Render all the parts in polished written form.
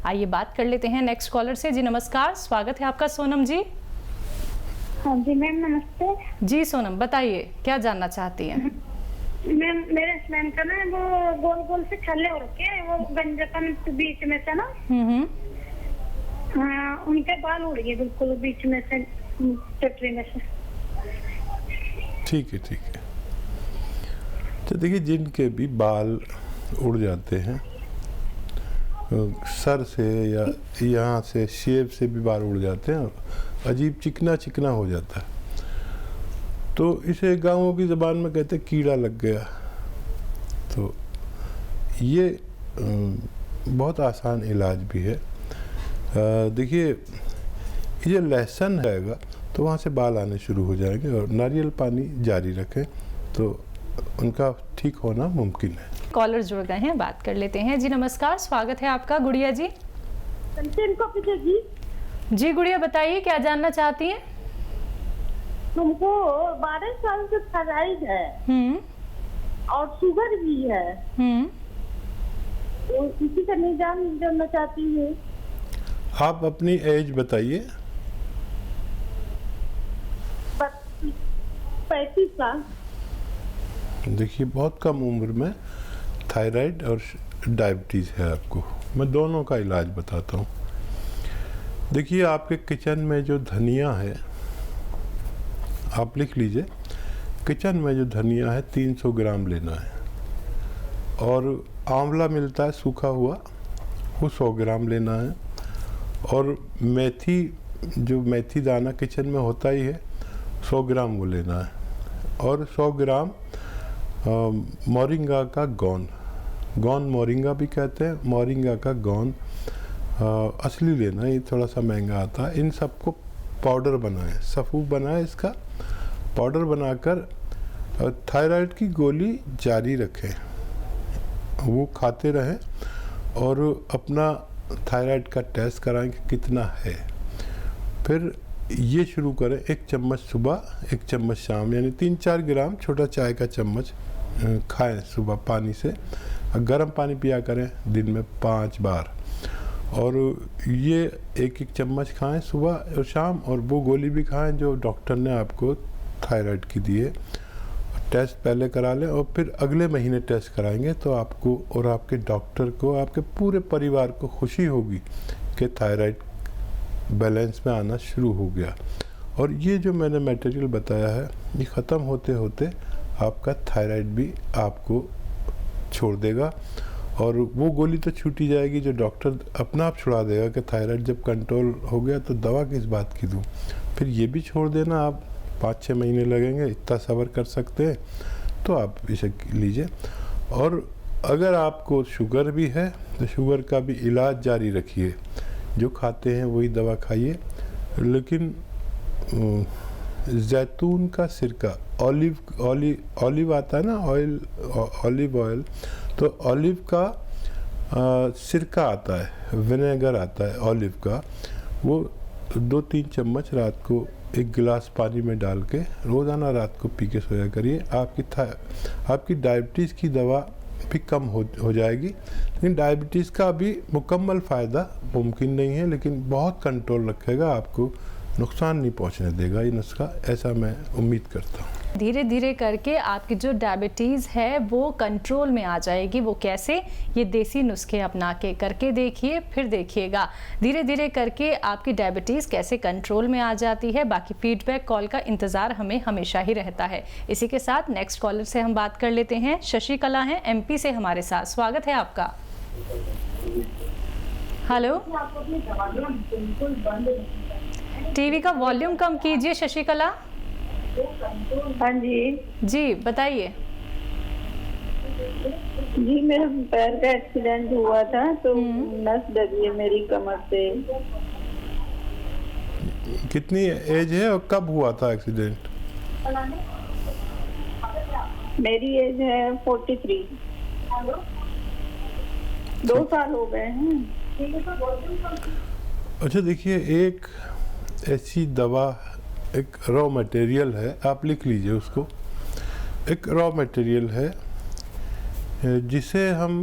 आइए बात कर लेते हैं नेक्स्ट कॉलर से। जी नमस्कार, स्वागत है आपका सोनम जी। हाँ जी मैम, नमस्ते। जी सोनम, बताइए क्या जानना चाहती हैं? मैम मेरे हस्बैंड का ना वो गोल गोल से छल्ले हो रखे हैं, वो गंजपन बीच में से ना। हाँ, उनके बाल उड़ गए बिल्कुल बीच में से, चटरी में से। ठीक है ठीक है। तो देखिए, जिनके भी बाल उड़ जाते हैं सर से या यहाँ से शेव से भी बाल उड़ जाते हैं, अजीब चिकना चिकना हो जाता है, तो इसे गाँवों की ज़बान में कहते हैं कीड़ा लग गया। तो ये बहुत आसान इलाज भी है। देखिए, ये लहसुन रहेगा तो वहाँ से बाल आने शुरू हो जाएंगे, और नारियल पानी जारी रखें तो उनका ठीक होना मुमकिन है। कॉलर जुड़ गए हैं, बात कर लेते हैं। जी नमस्कार, स्वागत है आपका। गुड़िया जी। जी गुड़िया, बताइए क्या जानना चाहती हैं? तुमको 12 साल से थायराइड है और शुगर भी है, तो किसी का निदान जानना चाहती हूँ। आप अपनी एज बताइए। 35 साल। देखिए, बहुत कम उम्र में थायराइड और डायबिटीज़ है आपको। मैं दोनों का इलाज बताता हूँ। देखिए, आपके किचन में जो धनिया है, आप लिख लीजिए, किचन में जो धनिया है 300 ग्राम लेना है, और आंवला मिलता है सूखा हुआ, वो 100 ग्राम लेना है, और मेथी, जो मेथी दाना किचन में होता ही है, 100 ग्राम वो लेना है, और 100 ग्राम मोरिंगा का गोंद मोरिंगा भी कहते हैं, मोरिंगा का गोंद असली लेना है, ये थोड़ा सा महंगा आता है। इन सबको पाउडर बनाएं, सफ़ूफ बनाएं, इसका पाउडर बनाकर थायराइड की गोली जारी रखें, वो खाते रहें, और अपना थायराइड का टेस्ट कराएं कि कितना है। फिर ये शुरू करें, 1 चम्मच सुबह 1 चम्मच शाम, यानी 3-4 ग्राम छोटा चाय का चम्मच खाएं सुबह पानी से। गर्म पानी पिया करें दिन में 5 बार, और ये 1-1 चम्मच खाएं सुबह और शाम, और वो गोली भी खाएं जो डॉक्टर ने आपको थायराइड की दी है। टेस्ट पहले करा लें, और फिर अगले महीने टेस्ट कराएंगे तो आपको और आपके डॉक्टर को, आपके पूरे परिवार को खुशी होगी कि थायराइड बैलेंस में आना शुरू हो गया। और ये जो मैंने मटेरियल बताया है, ये ख़त्म होते होते आपका थायराइड भी आपको छोड़ देगा, और वो गोली तो छूटी जाएगी जो डॉक्टर अपना आप छुड़ा देगा कि थायराइड जब कंट्रोल हो गया तो दवा किस बात की दूँ। फिर ये भी छोड़ देना, आप 5-6 महीने लगेंगे, इतना सब्र कर सकते हैं तो आप इसे लीजिए। और अगर आपको शुगर भी है तो शुगर का भी इलाज जारी रखिए, जो खाते हैं वही दवा खाइए, लेकिन जैतून का सिरका, ऑलिव आता है ना, ऑलिव ऑयल, तो ऑलिव का सिरका आता है, विनेगर आता है ऑलिव का, वो 2-3 चम्मच रात को 1 गिलास पानी में डाल के रोज़ाना रात को पी के सोया करिए। आपकी डायबिटीज़ की दवा भी कम हो जाएगी, लेकिन डायबिटीज़ का भी मुकम्मल फ़ायदा मुमकिन नहीं है, लेकिन बहुत कंट्रोल रखेगा, आपको नुकसान नहीं पहुंचने देगा ये नुस्खा, ऐसा मैं उम्मीद करता हूँ। धीरे धीरे करके आपकी जो डायबिटीज़ है वो कंट्रोल में आ जाएगी। वो कैसे? ये देसी नुस्खे अपना के करके देखिए, फिर देखिएगा धीरे धीरे करके आपकी डायबिटीज़ कैसे कंट्रोल में आ जाती है। बाकी फीडबैक कॉल का इंतज़ार हमें हमेशा ही रहता है। इसी के साथ नेक्स्ट कॉलर से हम बात कर लेते हैं। शशि कला हैं MP से हमारे साथ, स्वागत है आपका। हेलो, टीवी का वॉल्यूम कम कीजिए शशि कला। हाँ जी जी बताइए। जी, मेरे पैर का एक्सीडेंट हुआ था तो नस दबी है मेरी कमर से। कितनी एज है और कब हुआ था एक्सीडेंट? मेरी एज है 43। 2 साल हो गए हैं। अच्छा, देखिए, एक ऐसी दवा, एक रॉ मटेरियल है, आप लिख लीजिए उसको। एक रॉ मटेरियल है जिसे हम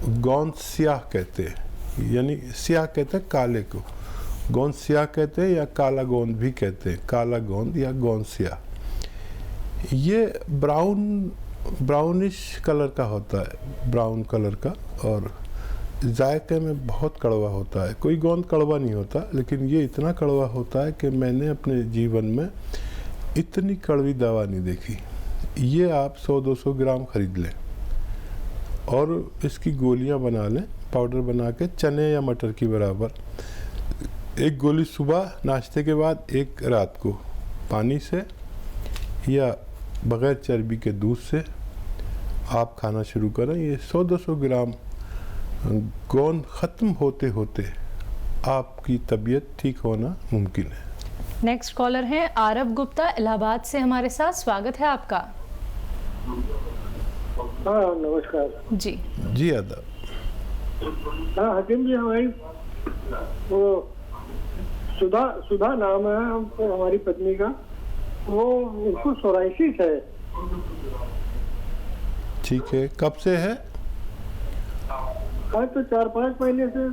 गोंद स्याह कहते हैं। यानी स्याह कहते हैं काले को, गोंद स्याह कहते हैं या काला गोंद भी कहते हैं, काला गोंद या गोंद स्याह। ये ब्राउनिश कलर का होता है, ब्राउन कलर का, और जायके में बहुत कड़वा होता है। कोई गोंद कड़वा नहीं होता, लेकिन ये इतना कड़वा होता है कि मैंने अपने जीवन में इतनी कड़वी दवा नहीं देखी। ये आप 100-200 ग्राम खरीद लें और इसकी गोलियां बना लें, पाउडर बना के, चने या मटर की बराबर। एक गोली सुबह नाश्ते के बाद, एक रात को पानी से या बग़ैर चर्बी के दूध से आप खाना शुरू करें। ये 100-200 ग्राम गोंद ख़त्म होते होते आपकी तबीयत ठीक होना मुमकिन है। नेक्स्ट कॉलर हैं आरव गुप्ता इलाहाबाद से हमारे साथ, स्वागत है आपका। हाँ नमस्कार जी जी आदाब। हाँ हकीम जी, हमारी वो सुधा नाम है हमको, हमारी पत्नी का, वो उनको सोराइसिस है। ठीक है, कब से है? हाँ तो 4-5 महीने से।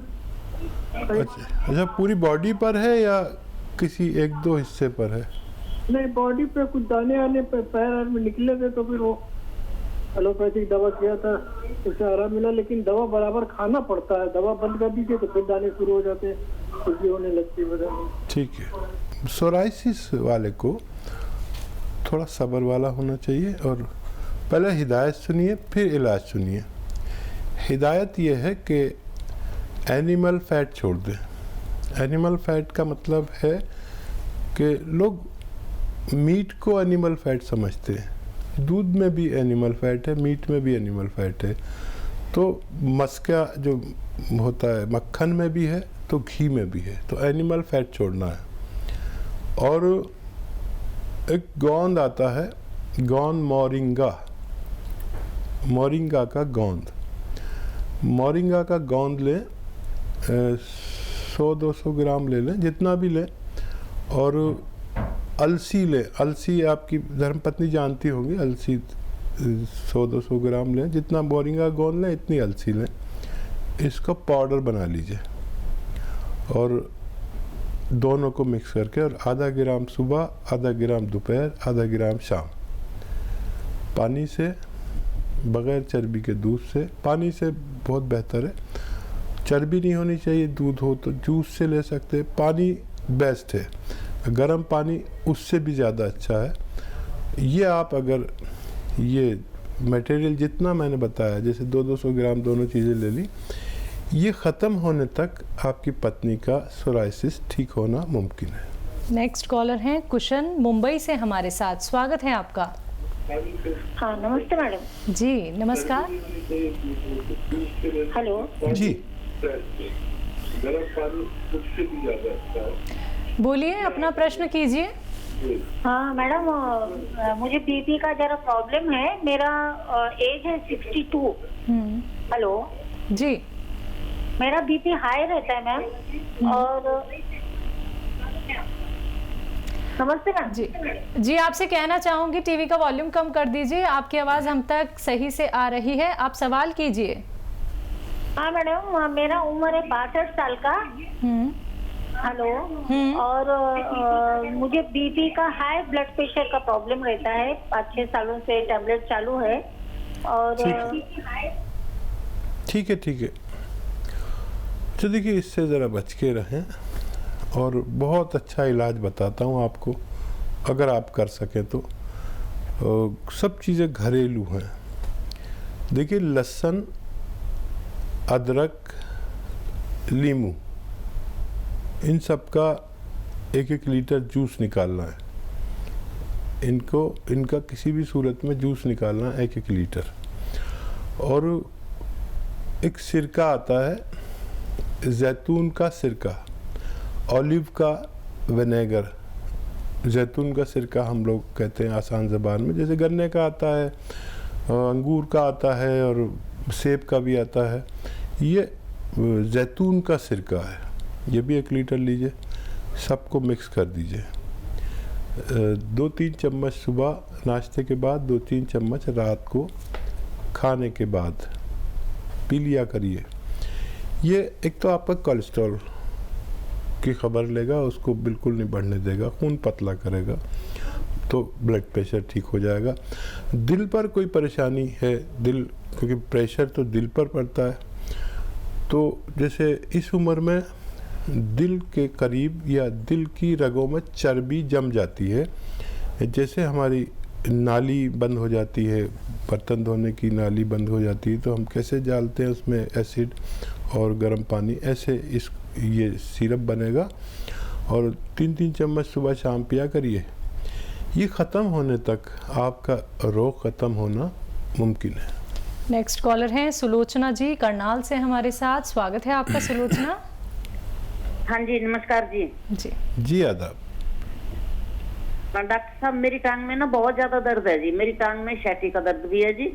अच्छा, पूरी बॉडी पर है या किसी 1-2 हिस्से पर है? नहीं, बॉडी पे कुछ दाने आने पे पैर में निकले थे, तो फिर वो एलोपैथिक दवा किया था, उससे आराम मिला, लेकिन दवा बराबर खाना पड़ता है। दवा बंद कर दीजिए तो फिर दाने शुरू हो जाते हैं, खुजली होने लगती है बदन में। ठीक है, सोराइसिस वाले को थोड़ा सब्र वाला होना चाहिए और पहले हिदायत सुनिए फिर इलाज सुनिए। हिदायत ये है कि एनिमल फैट छोड़ दें। एनिमल फैट का मतलब है कि लोग मीट को एनिमल फैट समझते हैं। दूध में भी एनिमल फैट है, मीट में भी एनिमल फैट है, तो मस्का जो होता है मक्खन में भी है, तो घी में भी है। तो एनिमल फैट छोड़ना है। और एक गोंद आता है, गोंद मोरिंगा का गोंद। मोरिंगा का गोंद लें, 100-200 ग्राम ले लें, जितना भी लें। और अलसी लें, अलसी आपकी धर्मपत्नी जानती होंगी, अलसी 100-200 ग्राम लें। जितना मोरिंगा गोंद लें इतनी अलसी लें। इसको पाउडर बना लीजिए और दोनों को मिक्स करके, और आधा ग्राम सुबह, आधा ग्राम दोपहर, आधा ग्राम शाम, पानी से, बग़ैर चर्बी के दूध से। पानी से बहुत बेहतर है, चर्बी नहीं होनी चाहिए। दूध हो तो जूस से ले सकते हैं, पानी बेस्ट है। गर्म पानी उससे भी ज़्यादा अच्छा है। ये आप अगर ये मटेरियल जितना मैंने बताया, जैसे 200-200 ग्राम दोनों चीज़ें ले ली, ये ख़त्म होने तक आपकी पत्नी का सोराइसिस ठीक होना मुमकिन है। नेक्स्ट कॉलर हैं कुशन मुंबई से हमारे साथ, स्वागत है आपका। हाँ नमस्ते मैडम। जी नमस्कार। हेलो जी बोलिए, अपना प्रश्न कीजिए। हाँ मैडम, मुझे बीपी का जरा प्रॉब्लम है। मेरा एज है 62। हेलो जी, मेरा बीपी हाई रहता है मैम। और नमस्ते मैम। जी आपसे कहना चाहूंगी टीवी का वॉल्यूम कम कर दीजिए, आपकी आवाज़ हम तक सही से आ रही है। आप सवाल कीजिए। हाँ मैडम, मेरा उम्र है 62 साल का। हेलो। और मुझे बीपी का, हाई ब्लड प्रेशर का प्रॉब्लम रहता है। 5-6 सालों से टैबलेट चालू है। और ठीक है। तो देखिए, इससे ज़रा बच के रहें और बहुत अच्छा इलाज बताता हूँ आपको, अगर आप कर सकें तो। सब चीज़ें घरेलू हैं। देखिए, लहसुन, अदरक, नींबू, इन सब का 1-1 लीटर जूस निकालना है। इनका किसी भी सूरत में जूस निकालना है 1-1 लीटर। और एक सिरका आता है, जैतून का सिरका, ऑलिव का विनेगर। जैतून का सिरका हम लोग कहते हैं आसान ज़बान में, जैसे गन्ने का आता है, अंगूर का आता है और सेब का भी आता है। ये जैतून का सिरका है, ये भी 1 लीटर लीजिए। सबको मिक्स कर दीजिए। 2-3 चम्मच सुबह नाश्ते के बाद, 2-3 चम्मच रात को खाने के बाद पी लिया करिए। ये एक तो आपका कोलेस्ट्रॉल की खबर लेगा, उसको बिल्कुल नहीं बढ़ने देगा, खून पतला करेगा, तो ब्लड प्रेशर ठीक हो जाएगा। दिल पर कोई परेशानी है, दिल, क्योंकि प्रेशर तो दिल पर पड़ता है, तो जैसे इस उम्र में दिल के करीब या दिल की रगों में चर्बी जम जाती है, जैसे हमारी नाली बंद हो जाती है, बर्तन धोने की नाली बंद हो जाती है, तो हम कैसे डालते हैं उसमें एसिड और गर्म पानी, ऐसे ये सिरप बनेगा और 3-3 चम्मच सुबह शाम पिया करिए। ये ख़त्म होने तक आपका रोग ख़त्म होना मुमकिन है। नेक्स्ट कॉलर हैं सुलोचना जी करनाल से हमारे साथ। स्वागत है आपका सुलोचना। हाँ जी, नमस्कार जी। जी आदाब। डॉक्टर साहब, मेरी टांग में ना बहुत ज्यादा दर्द है जी। मेरी टांग में शैटी का दर्द भी है जी,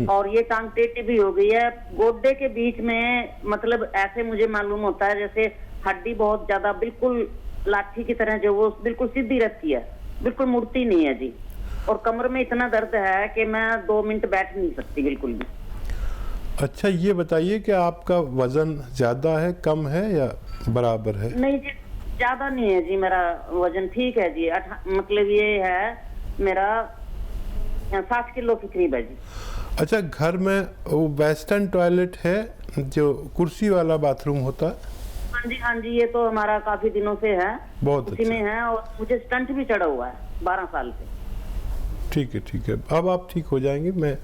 और ये टांग टेढ़ी भी हो गई है। गोड्डे के बीच में मतलब ऐसे मुझे मालूम होता है जैसे हड्डी बहुत ज्यादा बिल्कुल लाठी की तरह जो वो बिल्कुल सीधी रहती है, बिल्कुल मुड़ती नहीं है जी। और कमर में इतना दर्द है कि मैं 2 मिनट बैठ नहीं सकती बिल्कुल भी। अच्छा, ये बताइए कि आपका वजन ज्यादा है, कम है या बराबर है? नहीं जी, ज्यादा नहीं है जी, मेरा वजन ठीक है जी। मतलब ये है मेरा 60 किलो के करीब है जी। अच्छा, घर में वो वेस्टर्न टॉयलेट है जो कुर्सी वाला बाथरूम होता है? हाँ जी, हाँ जी, ये तो हमारा काफी दिनों से है, बहुत उसी अच्छा में है। और मुझे स्टंट भी चढ़ा हुआ है 12 साल से। ठीक है, ठीक है, अब आप ठीक हो जाएंगे। मैं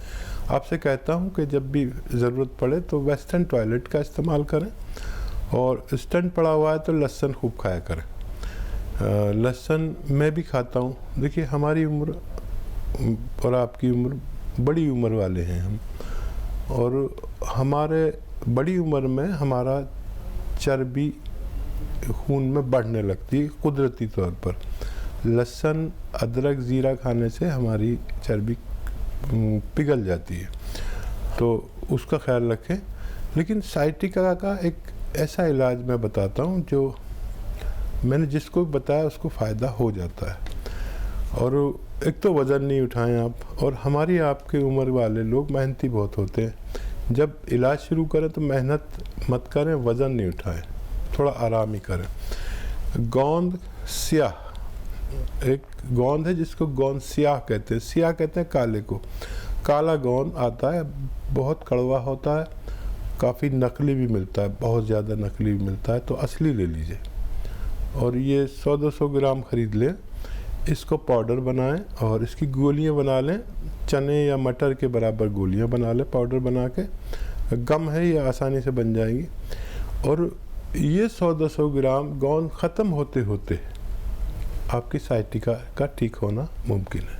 आपसे कहता हूँ कि जब भी ज़रूरत पड़े तो वेस्टर्न टॉयलेट का इस्तेमाल करें, और स्टंट पड़ा हुआ है तो लहसुन खूब खाया करें। लहसुन मैं भी खाता हूँ। देखिए, हमारी उम्र और आपकी उम्र, बड़ी उम्र वाले हैं हम, और हमारे बड़ी उम्र में हमारा चर्बी खून में बढ़ने लगती है कुदरती तौर पर। लहसुन, अदरक, ज़ीरा खाने से हमारी चर्बी पिघल जाती है, तो उसका ख्याल रखें। लेकिन साइटिका का एक ऐसा इलाज मैं बताता हूँ जो मैंने जिसको बताया उसको फ़ायदा हो जाता है। और एक तो वज़न नहीं उठाएं आप, और हमारी आपकी उम्र वाले लोग मेहनती बहुत होते हैं। जब इलाज शुरू करें तो मेहनत मत करें, वज़न नहीं उठाएं, थोड़ा आराम ही करें। गोंद स्याह, एक गोंद है जिसको गोंद स्याह कहते हैं। स्याह कहते हैं काले को। काला गोंद आता है, बहुत कड़वा होता है, काफ़ी नकली भी मिलता है, बहुत ज़्यादा नकली भी मिलता है, तो असली ले लीजिए। और ये 100-200 ग्राम ख़रीद लें, इसको पाउडर बनाएं और इसकी गोलियां बना लें। चने या मटर के बराबर गोलियां बना लें, पाउडर बना के। गम है, ये आसानी से बन जाएंगी। और ये 100-200 ग्राम गोंद ख़त्म होते होते आपकी साइटिका का ठीक होना मुमकिन है।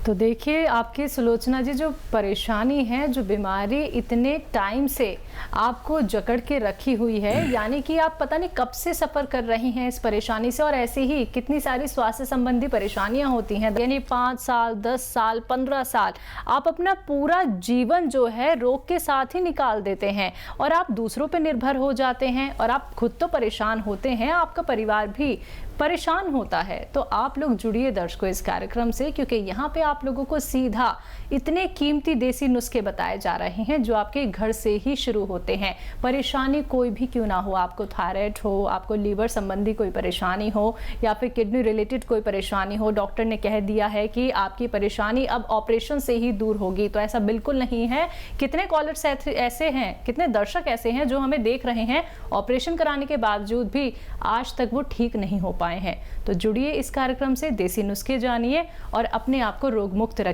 तो देखिए आपकी सुलोचना जी, जो परेशानी है, जो बीमारी इतने टाइम से आपको जकड़ के रखी हुई है, यानी कि आप पता नहीं कब से सफ़र कर रही हैं इस परेशानी से। और ऐसे ही कितनी सारी स्वास्थ्य संबंधी परेशानियां होती हैं, यानी 5 साल, 10 साल, 15 साल आप अपना पूरा जीवन जो है रोग के साथ ही निकाल देते हैं, और आप दूसरों पर निर्भर हो जाते हैं, और आप खुद तो परेशान होते हैं, आपका परिवार भी परेशान होता है। तो आप लोग जुड़िए दर्शकों इस कार्यक्रम से, क्योंकि यहाँ पे आप लोगों को सीधा इतने कीमती देसी नुस्खे बताए जा रहे हैं जो आपके घर से ही शुरू होते हैं। परेशानी कोई भी क्यों ना हो, आपको थायराइड हो, आपको लीवर संबंधी कोई परेशानी हो, या फिर किडनी रिलेटेड कोई परेशानी हो, डॉक्टर ने कह दिया है कि आपकी परेशानी अब ऑपरेशन से ही दूर होगी, तो ऐसा बिल्कुल नहीं है। कितने कॉलर्स ऐसे हैं, कितने दर्शक ऐसे हैं जो हमें देख रहे हैं, ऑपरेशन कराने के बावजूद भी आज तक वो ठीक नहीं हो पाए हैं। तो जुड़िए इस कार्यक्रम से, देसी नुस्खे जानिए और अपने आप को रोग मुक्त रखिए।